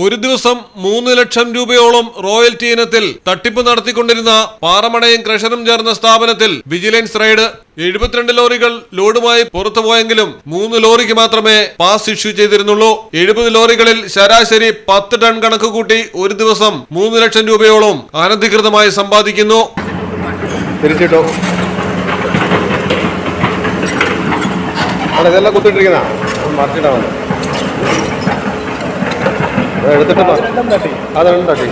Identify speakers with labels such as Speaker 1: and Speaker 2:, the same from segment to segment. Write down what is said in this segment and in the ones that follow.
Speaker 1: ഒരു ദിവസം 3 ലക്ഷം രൂപയോളം റോയൽറ്റി ഇനത്തിൽ തട്ടിപ്പ് നടത്തിക്കൊണ്ടിരുന്ന പാറമടയും ക്രഷറും ചേർന്ന സ്ഥാപനത്തിൽ വിജിലൻസ് റെയ്ഡ്. 72 ലോറികൾ ലോഡുമായി പുറത്തുപോയെങ്കിലും 3 ലോറിക്ക് മാത്രമേ പാസ് ഇഷ്യൂ ചെയ്തിരുന്നുള്ളൂ. 70 ലോറികളിൽ ശരാശരി 10 ടൺ കണക്ക് കൂട്ടി ഒരു ദിവസം 3 ലക്ഷം രൂപയോളം അനധികൃതമായി സമ്പാദിക്കുന്നു.
Speaker 2: ഇതെല്ലാം കുത്തിട്ടിരിക്കുന്ന മറിച്ചിട്ടാണ് എടുത്തിട്ട് അതെല്ലാം തട്ടി.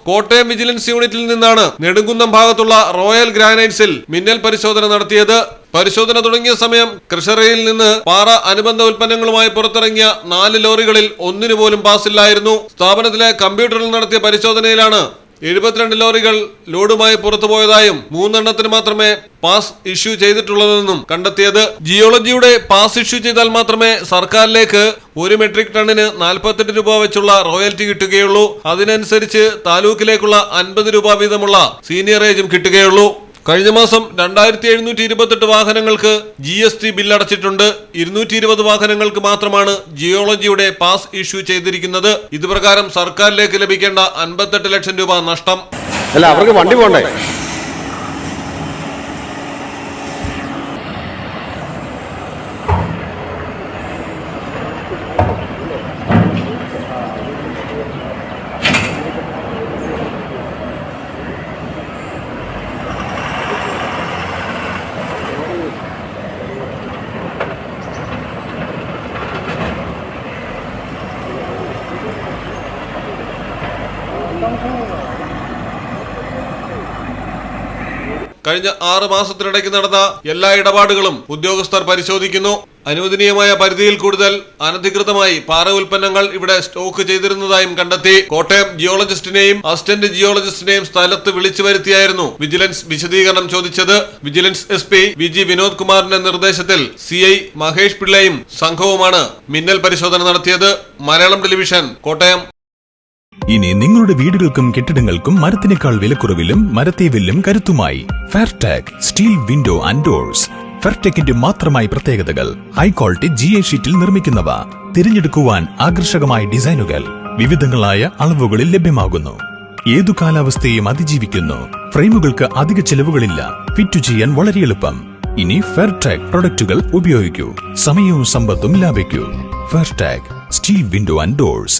Speaker 1: കോട്ടയം വിജിലൻസ് യൂണിറ്റിൽ നിന്നാണ് നെടുങ്കുന്നം ഭാഗത്തുള്ള റോയൽ ഗ്രാനൈറ്റ്സിൽ മിന്നൽ പരിശോധന നടത്തിയത്. പരിശോധന തുടങ്ങിയ സമയം ക്രഷറിയിൽ നിന്ന് പാറ അനുബന്ധ ഉൽപ്പന്നങ്ങളുമായി പുറത്തിറങ്ങിയ 4 ലോറികളിൽ ഒന്നിനു പോലും പാസില്ലായിരുന്നു. സ്ഥാപനത്തിലെ കമ്പ്യൂട്ടറിൽ നടത്തിയ പരിശോധനയിലാണ് 72 ലോറികൾ ലോഡുമായി പുറത്തുപോയതായും 3 എണ്ണത്തിന് മാത്രമേ പാസ് ഇഷ്യൂ ചെയ്തിട്ടുള്ളതെന്നും കണ്ടെത്തിയത്. ജിയോളജിയുടെ പാസ് ഇഷ്യൂ ചെയ്താൽ മാത്രമേ സർക്കാരിലേക്ക് 1 മെട്രിക് ടണ്ണിന് 48 രൂപ വെച്ചുള്ള റോയൽറ്റി കിട്ടുകയുള്ളൂ. അതിനനുസരിച്ച് താലൂക്കിലേക്കുള്ള 50 രൂപ വീതമുള്ള സീനിയറേജും കിട്ടുകയുള്ളൂ. കഴിഞ്ഞ മാസം 2728 വാഹനങ്ങൾക്ക് GST ബില്ലടച്ചിട്ടുണ്ട്. 220 വാഹനങ്ങൾക്ക് മാത്രമാണ് ജിയോളജിയുടെ പാസ് ഇഷ്യൂ ചെയ്തിരിക്കുന്നത്. ഇതുപ്രകാരം സർക്കാരിലേക്ക് ലഭിക്കേണ്ട 58 ലക്ഷം രൂപ നഷ്ടം.
Speaker 2: അല്ല, അവർക്ക് വണ്ടി പോണ്ടേ?
Speaker 1: കഴിഞ്ഞ 6 മാസത്തിനിടയ്ക്ക് നടന്ന എല്ലാ ഇടപാടുകളും ഉദ്യോഗസ്ഥർ പരിശോധിക്കുന്നു. അനുവദനീയമായ പരിധിയിൽ കൂടുതൽ അനധികൃതമായി പാറ ഉൽപ്പന്നങ്ങൾ ഇവിടെ സ്റ്റോക്ക് ചെയ്തിരുന്നതായും കണ്ടെത്തി. കോട്ടയം ജിയോളജിസ്റ്റിനെയും അസിസ്റ്റന്റ് ജിയോളജിസ്റ്റിനെയും സ്ഥലത്ത് വിളിച്ചു വരുത്തിയായിരുന്നു വിജിലൻസ് വിശദീകരണം ചോദിച്ചത്. വിജിലൻസ് SP VG വിനോദ് കുമാറിന്റെ നിർദ്ദേശത്തിൽ CI മഹേഷ് പിള്ളയും സംഘവുമാണ് മിന്നൽ പരിശോധന നടത്തിയത്. മലയാളം ടെലിവിഷൻ, കോട്ടയം.
Speaker 3: ഇനി നിങ്ങളുടെ വീടുകൾക്കും കെട്ടിടങ്ങൾക്കും മരത്തിനേക്കാൾ വിലക്കുറവിലും മരത്തെ വെല്ലും കരുത്തുമായി ഫെയർടെക് സ്റ്റീൽ വിൻഡോ ആൻഡ് ഡോർസ്. ഫെയർടെക്കിന്റെ മാത്രമായി പ്രത്യേകതകൾ: ഹൈ ക്വാളിറ്റി GA ഷീറ്റിൽ നിർമ്മിക്കുന്നവ, തിരഞ്ഞെടുക്കുവാൻ ആകർഷകമായ ഡിസൈനുകൾ, വിവിധങ്ങളായ അളവുകളിൽ ലഭ്യമാകുന്നു, ഏതു കാലാവസ്ഥയും അതിജീവിക്കുന്നു. ഫ്രെയിമുകൾക്ക് അധിക ചെലവുകളില്ല, ഫിറ്റ് ചെയ്യാൻ വളരെ എളുപ്പം. ഇനി ഫെയർടെക് പ്രൊഡക്റ്റുകൾ ഉപയോഗിക്കൂ, സമയവും സമ്പത്തും ലാഭിക്കൂ. ഫെയർടെക് സ്റ്റീൽ വിൻഡോ ആൻഡ് ഡോർസ്,